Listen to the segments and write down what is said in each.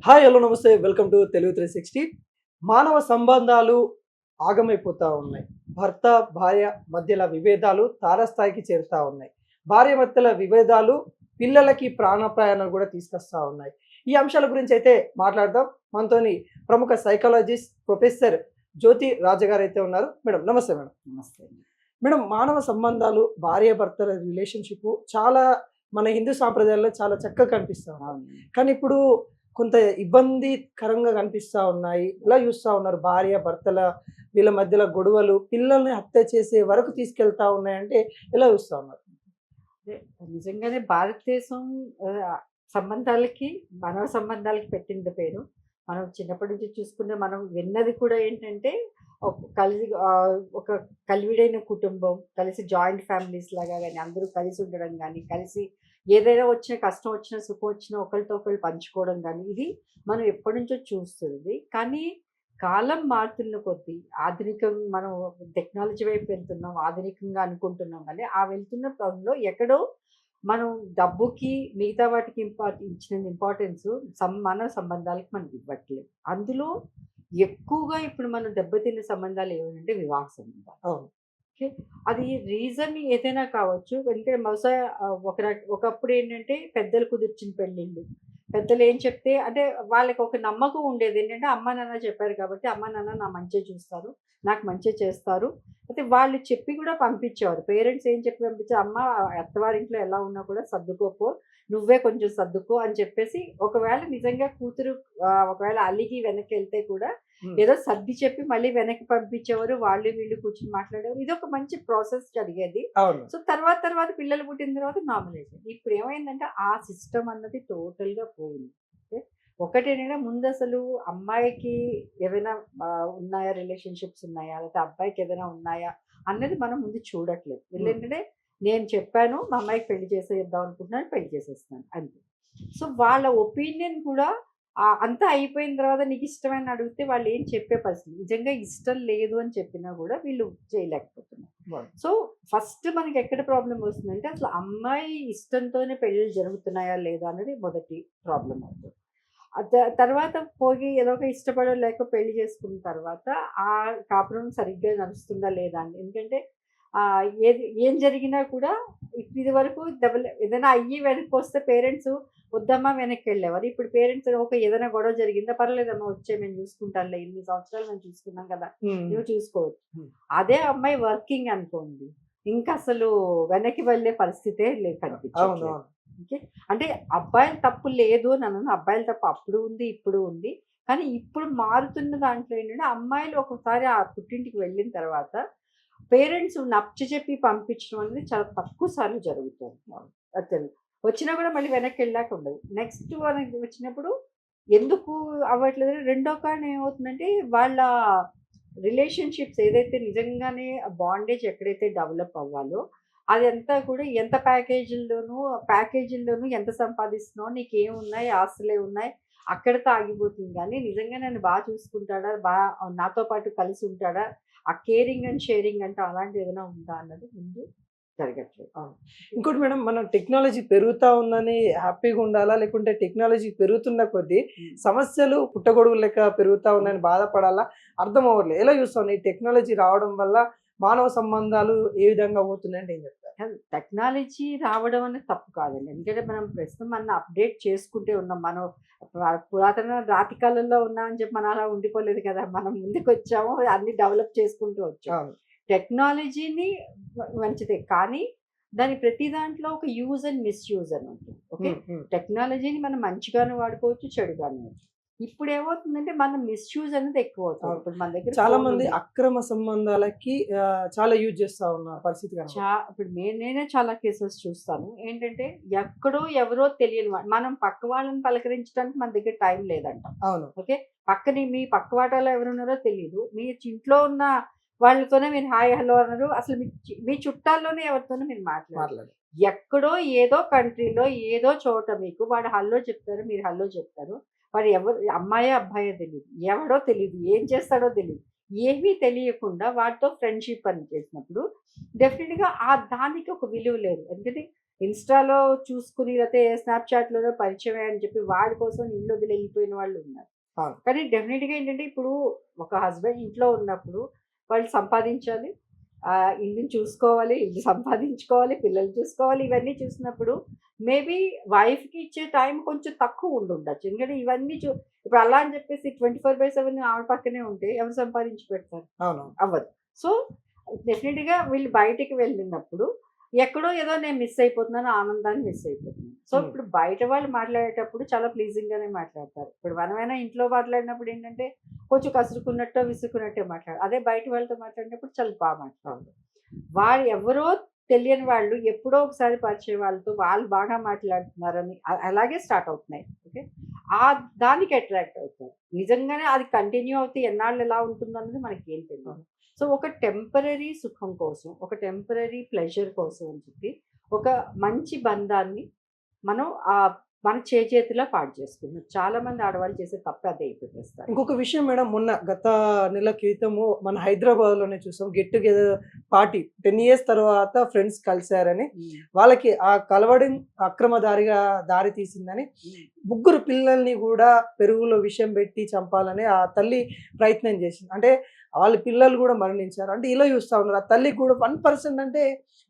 Hi hello నమస్తే welcome to Telugu 360. మానవ సంబంధాలు ఆగమైపోతూ ఉన్నాయి. భర్త భార్య మధ్యల విభేదాలు తారస్థాయికి చేరుతూ ఉన్నాయి. భార్య మధ్యల విభేదాలు పిల్లలకి ప్రాణాపాయాలను కూడా తీసుకొస్తా ఉన్నాయి. ఈ అంశాల గురించి అయితే మాట్లాడదాం. మనతోని ప్రముఖ సైకాలజిస్ట్ ప్రొఫెసర్ జ్యోతి రాజగారు అయితే ఉన్నారు. మేడం నమస్తే. మేడం నమస్తే. మేడం మానవ సంబంధాలు భార్య భర్తల రిలేషన్షిప్ చాలా మన హిందూ సాంప్రదాయాల్లో చాలా చక్కగా కనిపిస్తా ఉన్నాయి. కానీ ఇప్పుడు కొంత ఇబ్బందికరంగా కనిపిస్తా ఉన్నాయి. ఇలా చూస్తూ ఉన్నారు భార్య భర్తల వీళ్ళ మధ్యలో గొడవలు పిల్లల్ని హత్య చేసే వరకు తీసుకెళ్తా ఉన్నాయంటే ఎలా చూస్తూ ఉన్నారు? అదే నిజంగానే భారతదేశం సంబంధాలకి, మానవ సంబంధాలకి పెట్టింది పేరు. మనం చిన్నప్పటి నుంచి చూసుకుంటే మనం విన్నది కూడా ఏంటంటే ఒక కలివిడైన కుటుంబం, కలిసి జాయింట్ ఫ్యామిలీస్ లాగా గానీ, అందరూ కలిసి ఉండడం గానీ, కలిసి ఏదైనా వచ్చిన కష్టం వచ్చినా, సుఖం వచ్చినా ఒకళ్ళతో ఒకళ్ళు పంచుకోవడం గానీ, ఇది మనం ఎప్పటినుంచో చూస్తుంది. కానీ కాలం మారుతున్న కొద్దీ మనం టెక్నాలజీ వైపు వెళ్తున్నాం, ఆధునికంగా అనుకుంటున్నాం కానీ, ఆ వెళ్తున్న క్రమంలో ఎక్కడో మనం డబ్బుకి, మిగతా వాటికి ఇచ్చిన ఇంపార్టెన్స్ మానవ సంబంధాలకి మనం ఇవ్వట్లేదు. అందులో ఎక్కువగా ఇప్పుడు మనం దెబ్బతిన్న సంబంధాలు ఏమిటంటే వివాహ సంబంధాలు. అవును. ఓకే. అది రీజన్ ఏదైనా కావచ్చు. ఎందుకంటే బహుశా ఒకప్పుడు ఏంటంటే పెద్దలు కుదిర్చిన పెళ్ళిళ్ళు. పెద్దలు ఏం చెప్తే అంటే వాళ్ళకి ఒక నమ్మకం ఉండేది ఏంటంటే అమ్మా నాన్న చెప్పారు కాబట్టి అమ్మా నాన్న నా మంచే చూస్తారు, నాకు మంచే చేస్తారు. అయితే వాళ్ళు చెప్పి కూడా పంపించేవారు. పేరెంట్స్ ఏం చెప్పి పంపించారు, అమ్మ అత్తవారింట్లో ఎలా ఉన్నా కూడా సర్దుకోపో, నువ్వే కొంచెం సర్దుకో అని చెప్పేసి ఒకవేళ నిజంగా కూతురు ఒకవేళ అలిగి వెనక్కి వెళ్తే కూడా ఏదో సర్ది చెప్పి మళ్ళీ వెనక్కి పంపించేవారు. వాళ్ళు వీళ్ళు కూర్చొని మాట్లాడేవారు. ఇది ఒక మంచి ప్రాసెస్ జరిగేది. అవును. సో తర్వాత పిల్లలు పుట్టిన తర్వాత నార్మలైజ్ అయింది. ఇప్పుడు ఏమైందంటే ఆ సిస్టమ్ అన్నది టోటల్‌గా పోయింది. ఓకే. ఒకటేంటంటే ముందు అసలు అమ్మాయికి ఏవైనా ఉన్నాయా, రిలేషన్‌షిప్స్ ఉన్నాయా? లేకపోతే అబ్బాయికి ఏదైనా ఉన్నాయా? అన్నది మనం ముందు చూడట్లేదు. వీళ్ళేంటంటే నేను చెప్పాను మా అమ్మాయికి పెళ్లి చేసేద్దాం అనుకుంటున్నాను, పెళ్లి చేసేస్తున్నాను అంతే. సో వాళ్ళ ఒపీనియన్ కూడా అంతా అయిపోయిన తర్వాత నీకు ఇష్టమని అడిగితే వాళ్ళు ఏం చెప్పే పరిస్థితి. నిజంగా ఇష్టం లేదు అని చెప్పినా కూడా వీళ్ళు చేయలేకపోతున్నారు. సో ఫస్ట్ మనకి ఎక్కడ ప్రాబ్లం వస్తుందంటే అసలు అమ్మాయి ఇష్టంతోనే పెళ్ళిళ్ళు జరుగుతున్నాయా లేదా అనేది మొదటి ప్రాబ్లం అవుతుంది. తర్వాత పోయి ఏదో ఒక ఇష్టపడో లేక పెళ్లి చేసుకున్న తర్వాత ఆ కాపురం సరిగ్గా నడుస్తుందా లేదా అని. ఎందుకంటే ఏం జరిగినా కూడా ఇది వరకు ఏదైనా అయ్యి వెనక్కి వస్తే పేరెంట్స్ వద్దమ్మా వెనక్కి వెళ్ళేవారు. ఇప్పుడు పేరెంట్స్ ఏదైనా గొడవ జరిగిందా, పర్లేదమ్మా వచ్చే మేము చూసుకుంటాంలే, ఇన్ని సంవత్సరాలు మేము చూసుకున్నాం కదా, నువ్వు చూసుకోవచ్చు. అదే అమ్మాయి వర్కింగ్ అనుకోండి, ఇంకా అసలు వెనక్కి వెళ్ళే పరిస్థితే కనిపించదు. ఓకే. అంటే అబ్బాయిల తప్పు లేదు అని అన్నాను. అబ్బాయిల తప్పు అప్పుడు ఉంది, ఇప్పుడు ఉంది. కానీ ఇప్పుడు మారుతున్న దాంట్లో ఏంటంటే అమ్మాయిలు ఒకసారి ఆ పుట్టింటికి వెళ్ళిన తర్వాత పేరెంట్స్ నచ్చచెప్పి పంపించడం అనేది చాలా తక్కువ సార్లు జరుగుతుంది. అతను వచ్చినా కూడా మళ్ళీ వెనక్కి వెళ్ళాక ఉండదు. నెక్స్ట్ అనేది వచ్చినప్పుడు ఎందుకు అవ్వట్లేదు, రెండో కారణం ఏమవుతుందంటే వాళ్ళ రిలేషన్షిప్స్ ఏదైతే నిజంగానే బాండేజ్ ఎక్కడైతే డెవలప్ అవ్వాలో అదంతా కూడా ఎంత ప్యాకేజీల్లోనూ ఎంత సంపాదిస్తున్నావు, నీకేమున్నాయి, ఆస్తులే ఉన్నాయి, అక్కడితో ఆగిపోతుంది. కానీ నిజంగా నన్ను బాగా చూసుకుంటాడా, నాతో పాటు కలిసి ఉంటాడా, ఆ కేరింగ్ అండ్ షేరింగ్ అంటే అలాంటిది ఏదైనా ఉందా అన్నది ముందు జరగట్లేదు. ఇంకోటి మేడం, మనం టెక్నాలజీ పెరుగుతా ఉందని హ్యాపీగా ఉండాలా, లేకుంటే టెక్నాలజీ పెరుగుతున్న కొద్దీ సమస్యలు పుట్టగొడుగు లెక్క పెరుగుతా ఉన్నాయని బాధపడాలా? అర్థం అవ్వట్లేదు. ఎలా చూస్తాం ఈ టెక్నాలజీ రావడం వల్ల మానవ సంబంధాలు ఏ విధంగా పోతున్నాయంటే ఏం చెప్తారు? టెక్నాలజీ రావడం అనేది తప్పు కాదండి. ఎందుకంటే మనం ప్రస్తుతం మనం అప్డేట్ చేసుకుంటే ఉన్నాం. మనం పురాతన రాతి కాలంలో ఉన్నామని చెప్పి మనం అలా ఉండిపోలేదు కదా. మనం ముందుకు వచ్చాము, అన్ని డెవలప్ చేసుకుంటూ వచ్చాము. టెక్నాలజీని మంచిదే, కానీ దాని ప్రతి దాంట్లో ఒక యూజ్ అండ్ మిస్యూజ్ అని ఉంటుంది. ఓకే. టెక్నాలజీని మనం మంచిగాను వాడుకోవచ్చు, చెడుగాను వాడుకోవచ్చు. ఇప్పుడు ఏమవుతుందంటే మనం మిస్యూజ్ అనేది ఎక్కువ అవుతుంది. ఇప్పుడు మన దగ్గర చాలా మంది అక్రమ సంబంధాలకి చాలా యూజ్ చేస్తా ఉన్న పరిస్థితి. ఇప్పుడు నేనే చాలా కేసెస్ చూస్తాను. ఏంటంటే ఎక్కడో ఎవరో తెలియని మనం పక్క వాళ్ళని పలకరించడానికి మన దగ్గర టైం లేదంట. అవును. ఓకే. మీ పక్క వాటాలో ఎవరున్నారో తెలియదు, మీ ఇంట్లో ఉన్న వాళ్ళతోనే మీరు హాయ్ హలో అన్నారు, అసలు మీ చుట్టాల్లోనే ఎవరితోనూ మీరు మాట్లాడలేదు. ఎక్కడో ఏదో కంట్రీలో ఏదో చోట మీకు వాడు హల్లో చెప్తారు, మీరు హల్లో చెప్తారు. వాడు ఎవరు, అమ్మాయో అబ్బాయో తెలియదు, ఎవడో తెలియదు, ఏం చేస్తాడో తెలియదు, ఏమీ తెలియకుండా వాటితో ఫ్రెండ్షిప్ అని చేసినప్పుడు డెఫినెట్గా దానికి ఒక విలువ లేదు. ఎందుకంటే ఇన్స్టాలో చూసుకుని లేకపోతే స్నాప్చాట్లోనో పరిచయం అని చెప్పి వాడి కోసం ఇల్లు వదిలి వెళ్ళిపోయిన వాళ్ళు ఉన్నారు. అవును. కానీ డెఫినెట్గా ఏంటంటే ఇప్పుడు ఒక హస్బెండ్ ఇంట్లో ఉన్నప్పుడు వాళ్ళు సంపాదించాలి, ఇల్లుని చూసుకోవాలి, ఇల్లు సంపాదించుకోవాలి, పిల్లలు చూసుకోవాలి, ఇవన్నీ చూసినప్పుడు మేబీ వైఫ్కి ఇచ్చే టైం కొంచెం తక్కువ ఉండొచ్చు. ఎందుకంటే ఇవన్నీ ఇప్పుడు అలా అని చెప్పేసి 24/7 ఆవిడ పక్కనే ఉంటే ఎవరు సంపాదించి పెడతారు? అవును. అవ్వదు. సో డెఫినెట్గా వీళ్ళు బయటికి వెళ్ళినప్పుడు ఎక్కడో ఏదో నేను మిస్ అయిపోతున్నాను, ఆనందాన్ని మిస్ అయిపోతున్నాను. సో ఇప్పుడు బయట వాళ్ళు మాట్లాడేటప్పుడు చాలా ప్లీజింగ్గానే మాట్లాడతారు. ఇప్పుడు మనమైనా ఇంట్లో మాట్లాడినప్పుడు ఏంటంటే కొంచెం కసురుకున్నట్టో విసుకున్నట్టే మాట్లాడు. అదే బయట వాళ్ళతో మాట్లాడినప్పుడు చాలా బాగా మాట్లాడదు. వాళ్ళు ఎవరో తెలియని వాళ్ళు ఎప్పుడో ఒకసారి పరిచయం వాళ్ళతో వాళ్ళు బాగా మాట్లాడుతున్నారని అలాగే స్టార్ట్ అవుతున్నాయి. ఓకే, దానికి అట్రాక్ట్ అవుతారు. నిజంగానే అది కంటిన్యూ అవుతే ఎన్నాళ్ళు ఎలా ఉంటుందో అన్నది మనకి ఏం తెలియదు. సో ఒక టెంపరరీ సుఖం కోసం, ఒక టెంపరరీ ప్లెజర్ కోసం అని చెప్పి ఒక మంచి బంధాన్ని మనం మన చేతిలో పాడు చేసుకున్నాం. చాలా మంది ఆడవాళ్ళు చేసే తప్పు అదే అయిపోతారు. ఇంకొక విషయం మేడం, మొన్న గత నెల క్రితము మన హైదరాబాద్లోనే చూసాం, గెట్ టుగెదర్ పార్టీ 10 years తర్వాత ఫ్రెండ్స్ కలిశారని, వాళ్ళకి ఆ కలవడం అక్రమ దారి తీసిందని, ముగ్గురు పిల్లల్ని కూడా పెరుగులో విషం పెట్టి చంపాలని ఆ తల్లి ప్రయత్నం చేసింది. అంటే వాళ్ళ పిల్లలు కూడా మరణించారు. అంటే ఇలా చూస్తూ ఉన్నారు. ఆ తల్లికి కూడా 1% అంటే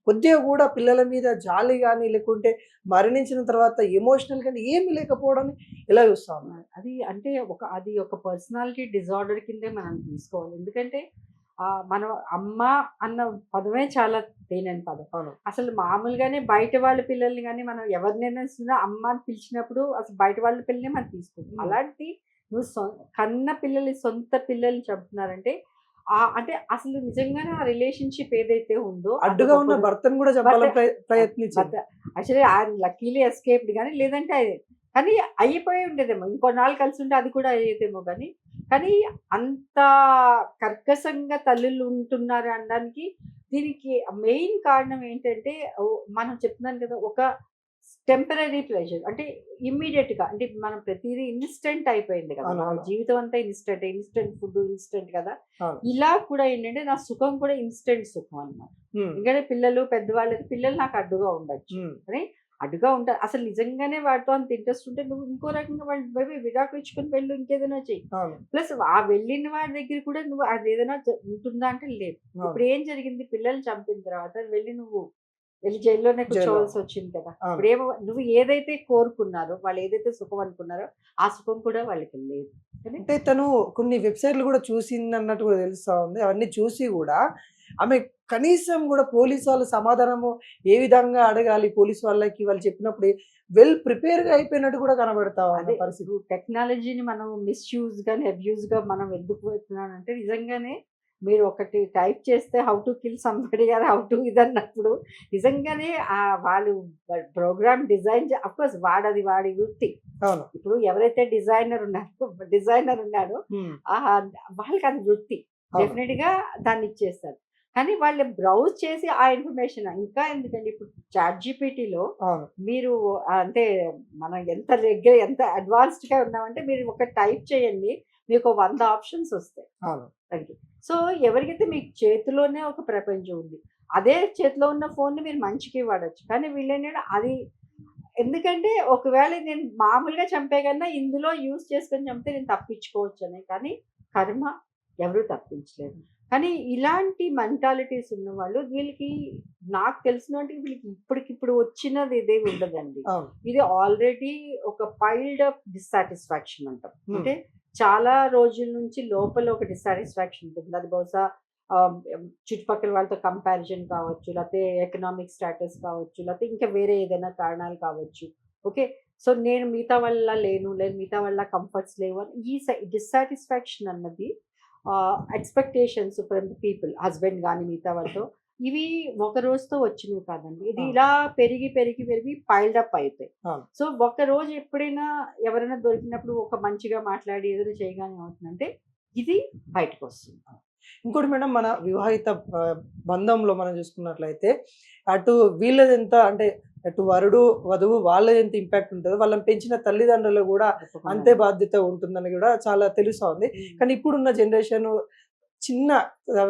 కొద్దిగా కూడా పిల్లల మీద జాలి కానీ, లేకుంటే మరణించిన తర్వాత ఎమోషనల్ కానీ ఏమీ లేకపోవడం ఇలా చూస్తూ ఉన్నారు. అది అది ఒక పర్సనాలిటీ డిజార్డర్ కిందే మనం తీసుకోవాలి. ఎందుకంటే మనం అమ్మ అన్న పదమే చాలా తేనని పదం. అవును. అసలు మామూలుగానే బయట వాళ్ళ పిల్లల్ని కానీ మనం ఎవరినైనా అమ్మ అని పిలిచినప్పుడు అసలు బయట వాళ్ళ పిల్లల్ని మనం తీసుకుంటాం. అలాంటి నువ్వు కన్న పిల్లల్ని, సొంత పిల్లల్ని చంపుతున్నారంటే అంటే అసలు నిజంగానే ఆ రిలేషన్షిప్ ఏదైతే ఉందో అడ్డుగా ఉన్న భర్తను కూడా చంపాలని ప్రయత్నించారు. యాక్చువల్లీ ఆయన లక్కీలీ ఎస్కేప్డ్, కానీ లేదంటే కానీ అయిపోయి ఉండేదేమో, ఇంకొన్నాళ్ళు కలిసి ఉంటే అది కూడా అయ్యేదేమో. కానీ అంత కర్కశంగా తల్లులు ఉంటున్నారు అనడానికి దీనికి మెయిన్ కారణం ఏంటంటే మనం చెప్తున్నాను కదా, ఒక టెంపరరీ ప్లెజర్. అంటే ఇమ్మీడియట్గా, అంటే మనం ప్రతిదీ ఇన్స్టెంట్ అయిపోయింది కదా, మన జీవితం అంతా ఇన్స్టెంట్ ఫుడ్ ఇన్స్టెంట్ కదా. ఇలా కూడా ఏంటంటే నా సుఖం కూడా ఇన్స్టెంట్ సుఖం అన్నమాట. ఎందుకంటే పిల్లలు పిల్లలు నాకు అడ్డుగా ఉండొచ్చు, కానీ అడ్డుగా ఉంటారు. అసలు నిజంగానే వాటితో అంత ఇంట్రెస్ట్ ఉంటే నువ్వు ఇంకో రకంగా వాళ్ళు విడాకులు ఇచ్చుకొని వెళ్ళు, ఇంకేదైనా చెయ్యి. ప్లస్ ఆ వెళ్ళిన వాడి దగ్గర కూడా నువ్వు అది ఏదైనా ఉంటుందా అంటే లేదు. ఇప్పుడు ఏం జరిగింది, పిల్లల్ని చంపిన తర్వాత వెళ్ళి జైల్లోనే కూర్చోవలసి వచ్చింది కదా. ఇప్పుడు నువ్వు ఏదైతే కోరుకున్నారో, వాళ్ళు ఏదైతే సుఖం అనుకున్నారో ఆ సుఖం కూడా వాళ్ళకి లేదు. అంటే తను కొన్ని వెబ్సైట్లు కూడా చూసింది అన్నట్టు కూడా తెలుస్తా ఉంది. అవన్నీ చూసి కూడా ఆమె కనీసం కూడా పోలీసు వాళ్ళు సమాధానము ఏ విధంగా అడగాలి, పోలీసు వాళ్ళకి వాళ్ళు చెప్పినప్పుడు వెల్ ప్రిపేర్గా అయిపోయినట్టు కూడా కనబడతా ఉంది పరిస్థితి. టెక్నాలజీని మనం మిస్యూజ్ గా, అబ్యూజ్ గా మనం ఎందుకు పెడుతున్నానంటే, నిజంగానే మీరు ఒకటి టైప్ చేస్తే హౌ టు కిల్ సంబడి గారు హౌ టు ఇదన్నప్పుడు నిజంగానే వాళ్ళు ప్రోగ్రామ్ డిజైన్ అఫ్కోర్స్ వాడి వృత్తి. ఇప్పుడు ఎవరైతే డిజైనర్ ఉన్నారో వాళ్ళకి అది వృత్తి, డెఫినెట్ గా దాన్ని ఇచ్చేస్తారు. కానీ వాళ్ళు బ్రౌజ్ చేసి ఆ ఇన్ఫర్మేషన్ ఇంకా ఎందుకండి, ఇప్పుడు చాట్‌జిపిటిలో మీరు అంటే మనం ఎంత అడ్వాన్స్డ్ గా ఉన్నామంటే, మీరు ఒక టైప్ చేయండి, మీకు 100 ఆప్షన్స్ వస్తాయి. సో ఎవరికైతే మీకు చేతిలోనే ఒక ప్రపంచం ఉంది, అదే చేతిలో ఉన్న ఫోన్ని మీరు మంచికి వాడచ్చు. కానీ వీళ్ళేంటంటే అది, ఎందుకంటే ఒకవేళ నేను మామూలుగా చంపే కన్నా ఇందులో యూజ్ చేసుకొని చంపితే నేను తప్పించుకోవచ్చు అనే, కానీ కర్మ ఎవరు తప్పించలేదు. కానీ ఇలాంటి మెంటాలిటీస్ ఉన్న వాళ్ళు, వీళ్ళకి నాకు తెలిసినట్టు వీళ్ళకి ఇప్పటికిప్పుడు వచ్చినది ఇదే ఉండదండి. ఇది ఆల్రెడీ ఒక పైల్డ్ అప్ డిస్సాటిస్ఫాక్షన్ అంటాం. అంటే చాలా రోజుల నుంచి లోపల ఒక డిస్సాటిస్ఫాక్షన్ ఉంటుంది. అది బహుశా చుట్టుపక్కల వాళ్ళతో కంపారిజన్ కావచ్చు, లేకపోతే ఎకనామిక్ స్టేటస్ కావచ్చు, లేకపోతే ఇంకా వేరే ఏదైనా కారణాలు కావచ్చు. ఓకే, సో నేను మిగతా వల్ల లేను, మిగతా వల్ల కంఫర్ట్స్ లేవు అని ఈ డిస్సాటిస్ఫాక్షన్ అన్నది expectations from the people, husband కానీ మిగతా వాళ్ళతో, ఇవి ఒక రోజుతో వచ్చినవి కాదండి. ఇది ఇలా పెరిగి పైల్డ్ అప్ అవుతాయి. సో ఒక రోజు ఎప్పుడైనా ఎవరైనా దొరికినప్పుడు ఒక మంచిగా మాట్లాడి ఏదైనా చేయగానే అవుతుందంటే ఇది బయటకు వస్తుంది. ఇంకోటి మేడం, మన వివాహిత బంధంలో మనం చూసుకున్నట్లయితే అటు వీళ్ళది ఎంత అంటే అటు వరుడు వధువు వాళ్ళది ఎంత ఇంపాక్ట్ ఉంటుందో, వాళ్ళని పెంచిన తల్లిదండ్రులు కూడా అంతే బాధ్యత ఉంటుందని కూడా చాలా తెలుసా ఉంది. కానీ ఇప్పుడున్న జనరేషన్ చిన్న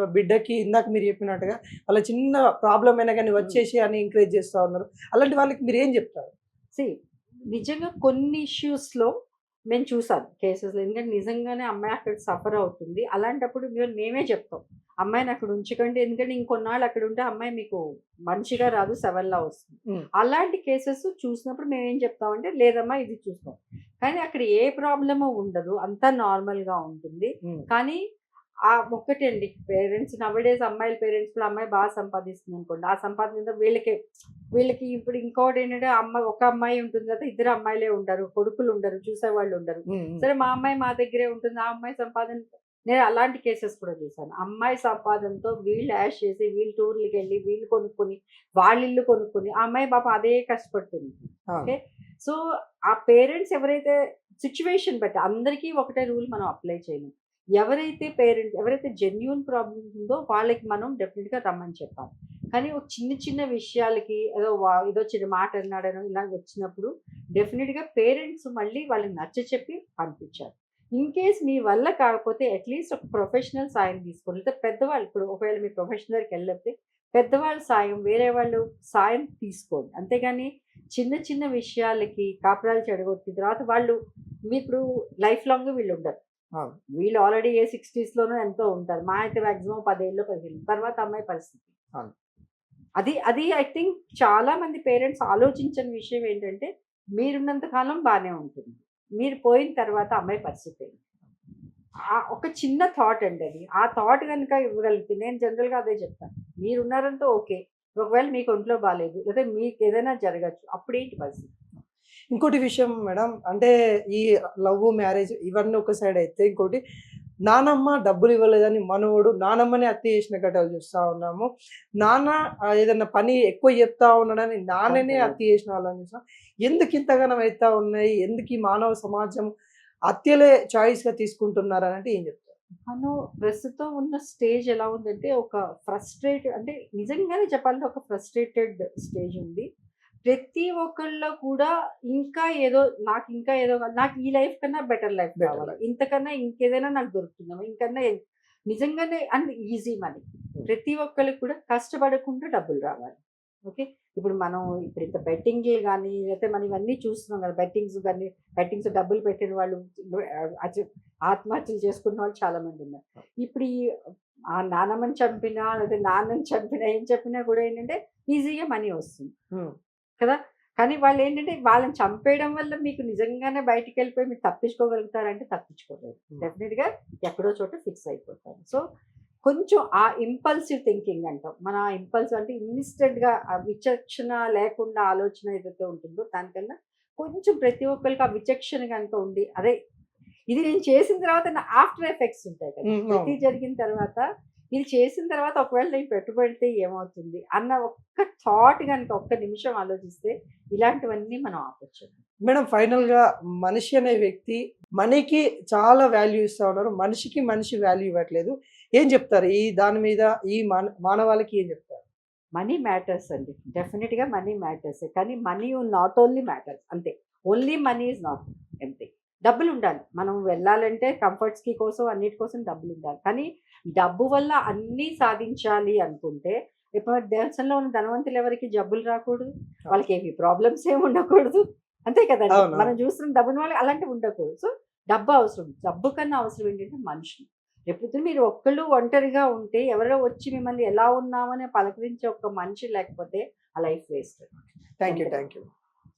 బిడ్డకి ఇందాక మీరు చెప్పినట్టుగా వాళ్ళ చిన్న ప్రాబ్లం అయినా కానీ వచ్చేసి అని ఎంకరేజ్ చేస్తూ ఉన్నారు. అలాంటి వాళ్ళకి మీరు ఏం చెప్తారు? See, నిజంగా కొన్ని ఇష్యూస్‌లో మేము చూసాం కేసెస్‌లో. ఎందుకంటే నిజంగానే అమ్మాయి అక్కడ సఫర్ అవుతుంది. అలాంటప్పుడు మేమే చెప్తాం. అమ్మాయిని అక్కడ ఉంచకండి. ఎందుకంటే ఇంకొన్నాళ్ళు అక్కడ ఉంటే అమ్మాయి మీకు మనిషిగా రాదు, శవంలా వస్తుంది. హ్మ్. అలాంటి కేసెస్ చూసినప్పుడు మేమేం చెప్తామంటే, లేదమ్మా ఇది చూస్తాం. కానీ అక్కడ ఏ ప్రాబ్లము ఉండదు. అంతా నార్మల్‌గా ఉంటుంది. హ్మ్. కానీ ఒక్కటే అండి, పేరెంట్స్ నౌడేస్ అమ్మాయిల పేరెంట్స్ కూడా అమ్మాయి బాగా సంపాదిస్తుందనుకోండి. ఆ సంపాదన వీళ్ళకి ఇప్పుడు ఇంకోటేంటంటే ఒక అమ్మాయి ఉంటుంది కదా! ఇద్దరు అమ్మాయిలే ఉండరు. కొడుకులు ఉండరు. చూసేవాళ్ళు ఉండరు. హ్మ్. హ్మ్. సరే మా అమ్మాయి మా దగ్గరే ఉంటుంది. ఆ అమ్మాయి సంపాదన నేను అలాంటి కేసెస్ కూడా చూసాను. అమ్మాయి సంపాదనతో వీళ్ళు యాష్ చేసి, వీళ్ళు టూర్‌లకెళ్ళి, వీళ్ళు కొనుక్కొని, వాళ్ళ ఇల్లు కొనుక్కొని, ఆ అమ్మాయి పాపం అదే కష్టపడుతుంది. ఆ! ఓకే. సో, ఆ పేరెంట్స్ ఎవరైతే సిట్యుయేషన్ బట్టి అందరికీ ఒకటే రూల్ మనం అప్లై చేయలేం. ఎవరైతే జెన్యూన్ ప్రాబ్లమ్ ఉందో వాళ్ళకి మనం డెఫినిట్‌గా రమ్మని చెప్పాలి. కానీ ఒక చిన్న చిన్న విషయాలకి ఏదో చిన్న మాట అన్నాడనో ఇలా వచ్చినప్పుడు డెఫినిట్‌గా పేరెంట్స్ మళ్ళీ వాళ్ళకి నచ్చచెప్పి పంపించాలి. ఇన్ కేస్ మీ వల్ల కాకపోతే అట్‌లీస్ట్ ఒక ప్రొఫెషనల్ సాయం తీసుకోండి. లేదా పెద్దవాళ్ళు ఇప్పుడు ఒకవేళ మీ ప్రొఫెషన్ దగ్గరికెళ్ళకపోతే పెద్దవాళ్ళ సాయం, వేరే వాళ్ళు సాయం తీసుకోండి. అంతేగాని చిన్న చిన్న విషయాలకి కాపురాలు చెడగొట్టిన తర్వాత ఇప్పుడు లైఫ్ లాంగ్ వీళ్ళుండరు. అవును. వీళ్ళు ఆల్రెడీ 60స్‌లోనో ఎంతో ఉంటారు. మా అయితే మాక్సిమం 10 ఏళ్ళో 15 తర్వాత అమ్మాయి పరిస్థితి. అవును. అది అది ఐ థింక్ చాలా మంది పేరెంట్స్ ఆలోచించని విషయం ఏంటంటే, మీరున్నంత కాలం బానే ఉంటుంది. మీరు పోయిన తర్వాత అమ్మాయి పరిస్థితి ఏంటి? ఒక చిన్న థాట్ అండి అది. ఆ థాట్ గనుక ఇవ్వగలిగితే నేను జనరల్‌గా అదే చెప్తాను. మీరున్నారంటే ఓకే. ఒకవేళ మీకు ఒంట్లో బాలేదు, లేదా మీకేదైనా జరగచ్చు. అప్పుడేంటి పరిస్థితి? ఇంకోటి విషయం మేడం, అంటే ఈ లవ్, మ్యారేజ్ ఇవన్నీ ఒక సైడ్ అయితే, ఇంకోటి నానమ్మ డబ్బులు ఇవ్వలేదని మనవడు నానమ్మనే హత్య చేసిన ఘటనలు చూస్తా ఉన్నాము. నాన్న ఏదన్నా పని ఎక్కువ చెప్తా ఉన్నాడని నాన్ననే హత్య చేసిన వాళ్ళని చూసాం. ఎందుకు ఇంతగానం అయితా ఉన్నాయి? ఎందుకు ఈ మానవ సమాజం హత్యలే చాయిస్‌గా తీసుకుంటున్నారనంటే ఏం చెప్తారు? మనం ప్రస్తుతం ఉన్న స్టేజ్ ఎలా ఉందంటే, అంటే నిజంగానే చెప్పాలంటే ఒక ఫ్రస్ట్రేటెడ్ స్టేజ్ ఉంది. ప్రతి ఒక్కళ్ళలో కూడా నాకు ఈ లైఫ్ కన్నా బెటర్ లైఫ్ బెటర్ కావాలి. లైఫ్. ఇంతకన్నా ఇంకేదైనా నాకు దొరుకుతుందేమో. నిజంగానే అండ్ ఈజీ మనీ. ప్రతి ఒక్కళ్ళకి కూడా కష్టపడకుండా డబ్బులు రావాలి. ఓకే. ఇప్పుడు ఇంత బెట్టింగ్‌లు గాని, లేకపోతే మనం ఇవన్నీ చూస్తున్నాం కదా! బెట్టింగ్స్ డబ్బులు పెట్టిన వాళ్ళు ఆత్మహత్యలు చేసుకున్న వాళ్ళు చాలా మంది ఉన్నారు. ఇప్పుడు నానమ్మని చంపినా, లేదా నాన్నని చంపినా, ఏం చెప్పినా కూడా ఏంటంటే ఈజీగా మనీ వస్తుంది. హ్మ్. కదా! కానీ వాళ్ళని చంపేయడం వల్ల మీకు నిజంగానే బయటికెళ్ళిపోయి మీరు తప్పించుకోగలుగుతారంటే తప్పించుకోలేరు. డెఫినిట్‌గా ఎక్కడో చోట ఫిక్స్ అయిపోతారు. సో, కొంచెం ఆ ఇంపల్సివ్ థింకింగ్ అంటాం. మన ఇంపల్సివ్ అంటే ఇన్‌స్టంట్‌గా విచక్షణ లేకుండా ఆలోచన ఏదైతే ఉంటుందో దానికన్నా కొంచెం ప్రతి ఒక్కళ్ళకి ఆ విచక్షణ గనుక ఉండి, అదే ఇది నేను చేసిన తర్వాత ఆఫ్టర్ ఎఫెక్ట్స్ ఉంటాయి కదా! హ్మ్. ప్రతి అవును. జరిగిన తర్వాత, ఇది చేసిన తర్వాత ఒకవేళ నేను పెట్టుబడితే ఏమవుతుంది అన్న ఒక్క థాట్ గనుక ఒక్క నిమిషం ఆలోచిస్తే ఇలాంటివన్నీ మనం ఆపొచ్చు. మేడం, ఫైనల్‌గా మనిషి అనే వ్యక్తి మనీకి చాలా వాల్యూ ఇస్తా ఉన్నారు. మనిషికి మనిషి వాల్యూ ఇవ్వట్లేదు. ఏం చెప్తారు? ఈ దాని మీద ఈ మానవాళికి ఏం చెప్తారు? మనీ మ్యాటర్స్ అండి. డెఫినిట్‌గా మనీ మ్యాటర్స్. కానీ మనీ నాట్ ఓన్లీ మ్యాటర్స్ అంతే. Only money is not everything. డబ్బులుండాలి. మనం వెళ్ళాలంటే కంఫర్ట్స్‌కి కోసం అన్నిటి కోసం డబ్బులుండాలి. కానీ డబ్బు వల్ల అన్నీ సాధించాలి అనుకుంటే ఇప్పుడు దేశంలో ఉన్న ధనవంతులు ఎవరికీ జబ్బులు రాకూడదు. వాళ్ళకేమి ప్రాబ్లమ్స్ ఏమి ఉండకూడదు. అంతే కదండీ! అవునవును. మనం చూస్తున్న డబ్బున్న వాళ్ళకి అలాంటివి ఉండకూడదు. సో, డబ్బు అవసరం. డబ్బు కన్నా అవసరం ఏంటంటే మనుషులు. రేపొద్దున మీరు ఒక్కళ్ళు ఒంటరిగా ఉంటే ఎవరో వచ్చి మిమ్మల్ని ఎలా ఉన్నామని పలకరించే ఒక్క మనిషి లేకపోతే ఆ life waste. Thank you. Thank you.